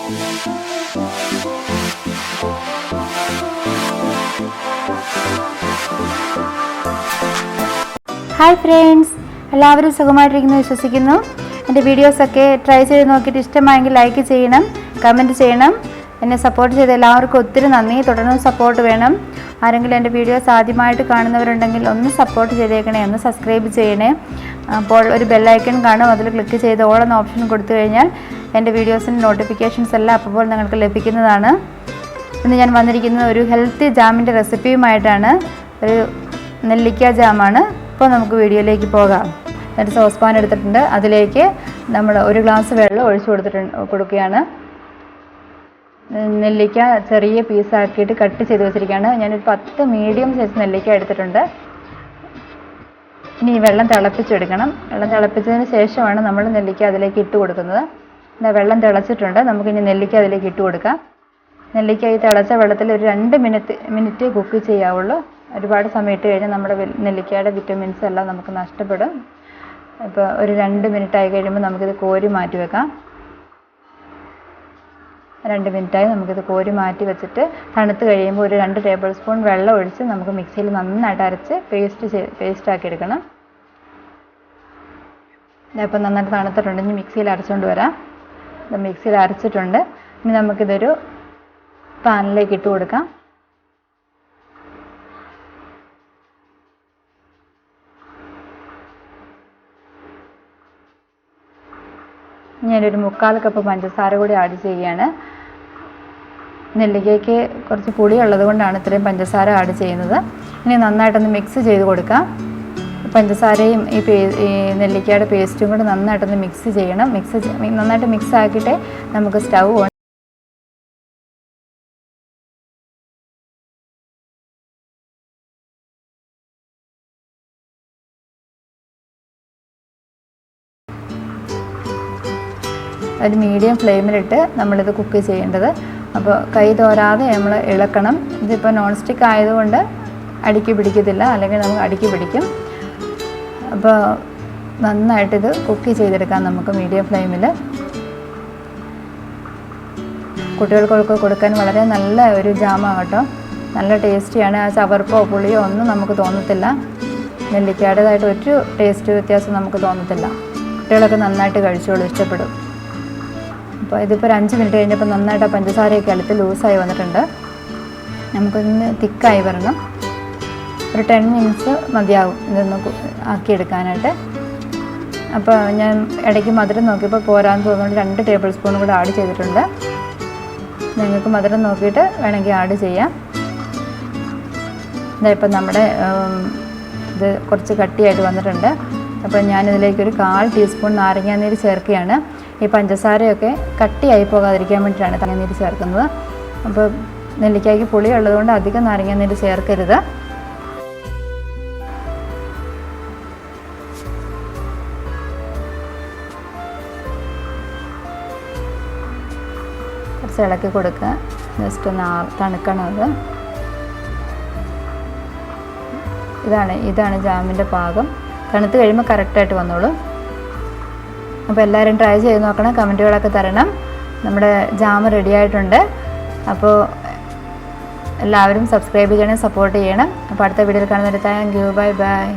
Hi friends, എല്ലാവരും സുഖമായിട്ടിരിക്കുന്നു വിശ്വസിക്കുന്നു. എൻ്റെ വീഡിയോസൊക്കെ ട്രൈ ചെയ്ത് നോക്കിയിട്ട് ഇഷ്ടമായെങ്കിൽ ലൈക്ക് ചെയ്യണം, കമൻറ്റ് ചെയ്യണം. എന്നെ സപ്പോർട്ട് ചെയ്ത എല്ലാവർക്കും ഒത്തിരി നന്ദി. തുടർന്നും സപ്പോർട്ട് വേണം. ആരെങ്കിലും എൻ്റെ വീഡിയോസ് ആദ്യമായിട്ട് കാണുന്നവരുണ്ടെങ്കിൽ ഒന്ന് സപ്പോർട്ട് ചെയ്തേക്കണേ, ഒന്ന് സബ്സ്ക്രൈബ് ചെയ്യണേ. അപ്പോൾ ഒരു ബെല്ലൈക്കൺ കാണും, അതിൽ ക്ലിക്ക് ചെയ്ത് ഓൾ എന്ന ഓപ്ഷൻ കൊടുത്തു കഴിഞ്ഞാൽ എൻ്റെ വീഡിയോസിൻ്റെ നോട്ടിഫിക്കേഷൻസ് എല്ലാം അപ്പോൾ നിങ്ങൾക്ക് ലഭിക്കുന്നതാണ്. ഇന്ന് ഞാൻ വന്നിരിക്കുന്നത് ഒരു ഹെൽത്തി ജാമിൻ്റെ റെസിപ്പിയുമായിട്ടാണ്. ഒരു നെല്ലിക്ക ജാമാണ്. അപ്പോൾ നമുക്ക് വീഡിയോയിലേക്ക് പോകാം. ഒരു സോസ് പാൻ എടുത്തിട്ടുണ്ട്. അതിലേക്ക് നമ്മൾ ഒരു ഗ്ലാസ് വെള്ളം ഒഴിച്ച് കൊടുക്കുകയാണ്. നെല്ലിക്ക ചെറിയ പീസാക്കിയിട്ട് കട്ട് ചെയ്ത് വെച്ചിരിക്കുകയാണ്. ഞാനൊരു 10 മീഡിയം സൈസ് നെല്ലിക്ക എടുത്തിട്ടുണ്ട്. ഇനി ഈ വെള്ളം തിളപ്പിച്ചെടുക്കണം. വെള്ളം തിളപ്പിച്ചതിന് ശേഷമാണ് നമ്മൾ നെല്ലിക്ക അതിലേക്ക് ഇട്ട് കൊടുക്കുന്നത്. വെള്ളം തിളച്ചിട്ടുണ്ട്. നമുക്കിനി നെല്ലിക്ക അതിലേക്ക് ഇട്ട് കൊടുക്കാം. നെല്ലിക്ക ഈ തിളച്ച വെള്ളത്തിൽ ഒരു 2 മിനിറ്റ് കുക്ക് ചെയ്യാവുള്ളൂ. ഒരുപാട് സമയം ഇട്ട് കഴിഞ്ഞാൽ നമ്മുടെ നെല്ലിക്കയുടെ വിറ്റമിൻസ് എല്ലാം നമുക്ക് നഷ്ടപ്പെടും. ഇപ്പോൾ ഒരു 2 മിനിറ്റ് ആയി കഴിയുമ്പോൾ നമുക്കിത് കോരി മാറ്റി വെക്കാം. 2 മിനിറ്റായി നമുക്കിത് കോരി മാറ്റി വെച്ചിട്ട് തണുത്ത് കഴിയുമ്പോൾ ഒരു 2 ടേബിൾ സ്പൂൺ വെള്ളം ഒഴിച്ച് നമുക്ക് മിക്സിയിൽ നന്നായിട്ട് അരച്ച് പേസ്റ്റാക്കി എടുക്കണം. ഇപ്പം നന്നായിട്ട് തണുത്തിട്ടുണ്ട്. ഇനി മിക്സിയിൽ അരച്ചുകൊണ്ട് വരാം. ഇത് മിക്സിയിൽ അരച്ചിട്ടുണ്ട്. ഇനി നമുക്കിതൊരു പാനിലേക്ക് ഇട്ട് കൊടുക്കാം. ഞാനൊരു 1/4 കപ്പ് പഞ്ചസാര കൂടി ആഡ് ചെയ്യുകയാണ്. നെല്ലിക്കയ്ക്ക് കുറച്ച് പുളി ഉള്ളത് കൊണ്ടാണ് ഇത്രയും പഞ്ചസാര ആഡ് ചെയ്യുന്നത്. ഇനി നന്നായിട്ടൊന്ന് മിക്സ് ചെയ്ത് കൊടുക്കാം. പഞ്ചസാരയും ഈ നെല്ലിക്കയുടെ പേസ്റ്റും കൂടി നന്നായിട്ടൊന്ന് മിക്സ് ചെയ്യണം. നന്നായിട്ട് മിക്സ് ആക്കിയിട്ട് നമുക്ക് സ്റ്റൗ ഓൺ ഒരു മീഡിയം ഫ്ലെയിമിലിട്ട് നമ്മളിത് കുക്ക് ചെയ്യേണ്ടത്. അപ്പോൾ കൈ തോരാതെ നമ്മൾ ഇളക്കണം. ഇതിപ്പോൾ നോൺ സ്റ്റിക്ക് ആയതുകൊണ്ട് അടിക്ക് പിടിക്കത്തില്ല, അല്ലെങ്കിൽ നമുക്ക് അടിക്ക് പിടിക്കും. അപ്പോൾ നന്നായിട്ടിത് കുക്ക് ചെയ്തെടുക്കാം നമുക്ക് മീഡിയം ഫ്ലെയിമിൽ. കുട്ടികൾക്കൊക്കെ കൊടുക്കാൻ വളരെ നല്ല ഒരു ജാമാണ് കേട്ടോ. നല്ല ടേസ്റ്റിയാണ്. ആ ചവർപ്പോ പുളിയോ ഒന്നും നമുക്ക് തോന്നത്തില്ല. നെല്ലിക്കയുടേതായിട്ട് ഒരു ടേസ്റ്റ് വ്യത്യാസം നമുക്ക് തോന്നത്തില്ല. കുട്ടികളൊക്കെ നന്നായിട്ട് കഴിച്ചോളൂ, ഇഷ്ടപ്പെടും. അപ്പോൾ ഇതിപ്പോൾ ഒരു 5 മിനിറ്റ് കഴിഞ്ഞപ്പോൾ നന്നായിട്ട് ആ പഞ്ചസാരയൊക്കെ അടുത്ത് ലൂസായി വന്നിട്ടുണ്ട്. നമുക്കൊന്ന് തിക്കായി വരണം. ഒരു 10 മിനിറ്റ്സ് മതിയാകും ഇതൊന്ന് ആക്കിയെടുക്കാനായിട്ട്. അപ്പോൾ ഞാൻ ഇടയ്ക്ക് മധുരം നോക്കിയപ്പോൾ പോരാന്ന് തോന്നുന്നുണ്ട് 2 ടേബിൾ സ്പൂൺ കൂടെ ആഡ് ചെയ്തിട്ടുണ്ട്. നിങ്ങൾക്ക് മധുരം നോക്കിയിട്ട് വേണമെങ്കിൽ ആഡ് ചെയ്യാം. ഇപ്പം നമ്മുടെ ഇത് കുറച്ച് കട്ടിയായിട്ട് വന്നിട്ടുണ്ട്. അപ്പോൾ ഞാനിതിലേക്കൊരു 1/4 ടീസ്പൂൺ നാരങ്ങാനീര് ചേർക്കുകയാണ്. ഈ പഞ്ചസാരയൊക്കെ കട്ടിയായി പോകാതിരിക്കാൻ വേണ്ടിയിട്ടാണ് നാരങ്ങാനീര് ചേർക്കുന്നത്. അപ്പോൾ നെല്ലിക്കായ്ക്ക് പുളി ഉള്ളതുകൊണ്ട് അധികം നാരങ്ങാനീര് ചേർക്കരുത്. കുറച്ച് ഇളക്കി കൊടുക്കുക. ജസ്റ്റ് ഒന്ന് തണുക്കണം. ഇതാണ് ജാമിൻ്റെ പാകം. തണുത്ത് കഴിയുമ്പോൾ കറക്റ്റായിട്ട് വന്നോളൂ. അപ്പോൾ എല്ലാവരും ട്രൈ ചെയ്ത് നോക്കണം, കമൻറ്റുകളൊക്കെ തരണം. നമ്മുടെ ജാം റെഡി ആയിട്ടുണ്ട്. അപ്പോൾ എല്ലാവരും സബ്സ്ക്രൈബ് ചെയ്യണം, സപ്പോർട്ട് ചെയ്യണം. അപ്പോൾ അടുത്ത വീഡിയോയിൽ കാണുന്നവരെ താങ്ക് യു. Bye bye.